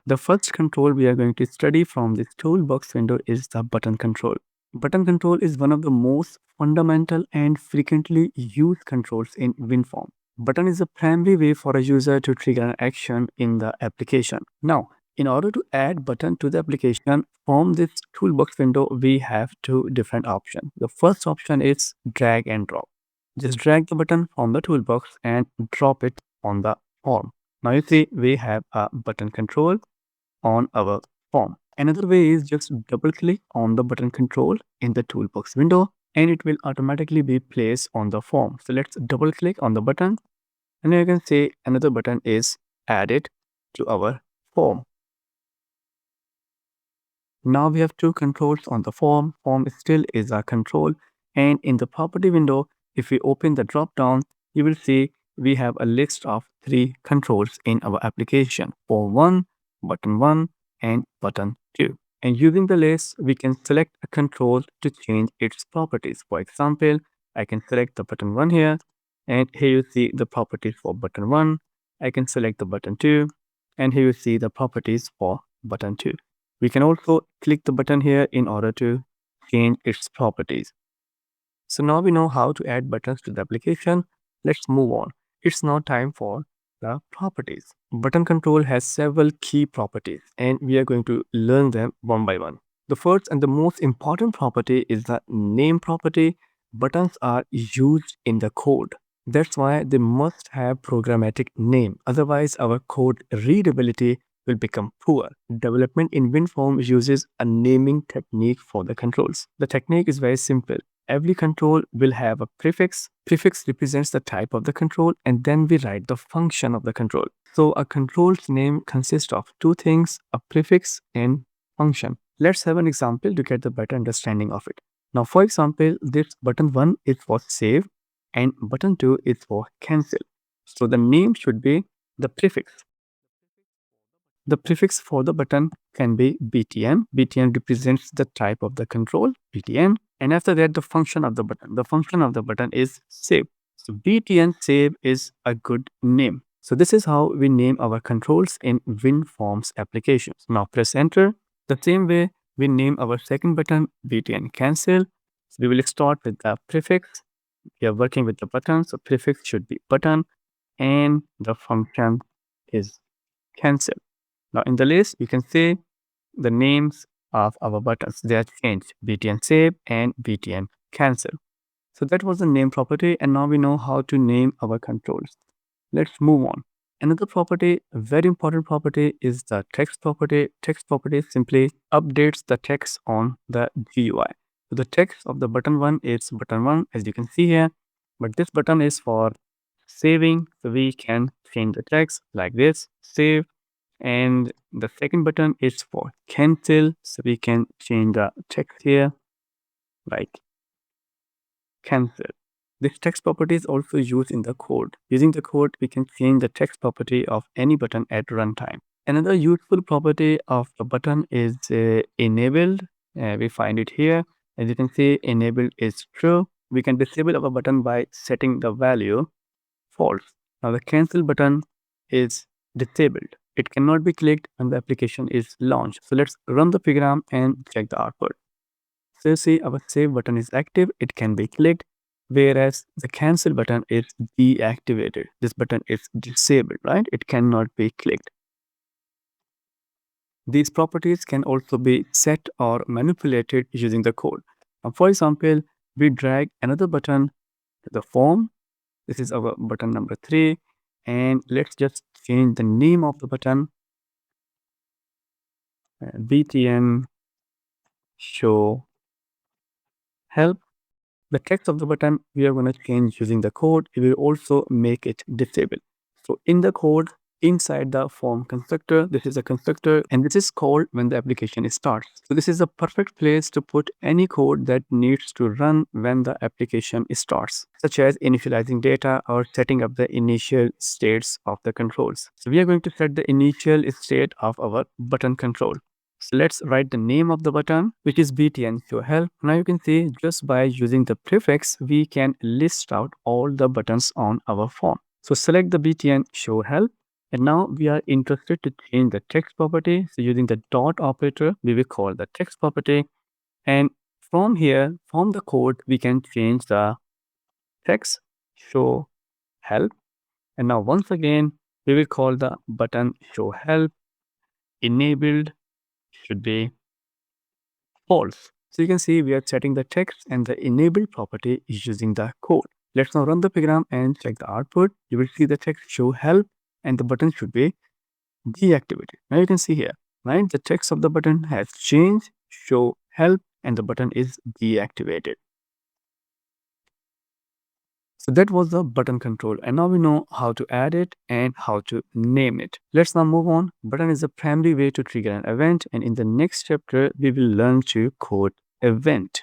The first control we are going to study from this toolbox window is the button control. Button control is one of the most fundamental and frequently used controls in WinForm. Button is a primary way for a user to trigger an action in the application. Now, in order to add button to the application, from this toolbox window, we have two different options. The first option is drag and drop. Just drag the button from the toolbox and drop it on the form. Now you see we have a button control on our form. Another way is just double click on the button control in the toolbox window and it will automatically be placed on the form. So let's double click on the button and you can see another button is added to our form. Now we have two controls on the form. Form still is a control and in the property window, if we open the drop down, you will see we have a list of three controls in our application: form 1, button 1 and button 2. And using the list, we can select a control to change its properties. For example, I can select the button 1 here and here you see the properties for button 1. I can select the button 2 and here you see the properties for button 2. We can also click the button here in order to change its properties. So now we know how to add buttons to the application. Let's move on. It's now time for the properties. Button control has several key properties and we are going to learn them one by one. The first and the most important property is the name property. Buttons are used in the code. That's why they must have programmatic name. Otherwise, our code readability will become poor. Development in WinForms uses a naming technique for the controls. The technique is very simple. Every control will have a prefix. Prefix represents the type of the control and then we write the function of the control. So a control's name consists of two things, a prefix and function. Let's have an example to get the better understanding of it. Now, for example, this button 1 is for save and button 2 is for cancel. So the name should be the prefix. The prefix for the button can be btn. Btn represents the type of the control, btn. And after that, the function of the button. The function of the button is save. So btn save is a good name. So this is how we name our controls in WinForms applications. Now press enter. The same way we name our second button, btn cancel. So we will start with the prefix. We are working with the button, so prefix should be button and the function is cancel. Now in the list, you can see the names of our buttons. They are changed, btn save and btn cancel. So that was the name property and now we know how to name our controls. Let's move on. Another property, a very important property, is the text property. Text property simply updates the text on the GUI. So the text of the button 1 is button 1 as you can see here, but this button is for saving. So we can change the text like this, save. And the second button is for cancel. So we can change the text here like cancel. This text property is also used in the code. Using the code, we can change the text property of any button at runtime. Another useful property of the button is enabled. We find it here. As you can see, enabled is true. We can disable our button by setting the value false. Now the cancel button is disabled. It cannot be clicked when the application is launched. So let's run the program and check the output. So you see our save button is active. It can be clicked, whereas the cancel button is deactivated. This button is disabled, right? It cannot be clicked. These properties can also be set or manipulated using the code. Now, for example, we drag another button to the form. This is our button number 3. And let's just change the name of the button. btn show help. The text of the button we are going to change using the code. We will also make it disabled. So in the code, inside the form constructor, this is a constructor and this is called when the application starts. So this is a perfect place to put any code that needs to run when the application starts, such as initializing data or setting up the initial states of the controls. So we are going to set the initial state of our button control. So let's write the name of the button, which is btn show help. Now you can see just by using the prefix, we can list out all the buttons on our form. So select the btn show help And now we are interested to change the text property. So using the dot operator, we will call the text property. And from here, from the code, we can change the text show help. And now once again, we will call the button show help enabled should be false. So you can see we are setting the text and the enabled property is using the code. Let's now run the program and check the output. You will see the text show help and the button should be deactivated. Now you can see here, right? The text of the button has changed, show help, and the button is deactivated. So that was the button control, and now we know how to add it and how to name it. Let's now move on. Button is the primary way to trigger an event, and in the next chapter, we will learn to code event.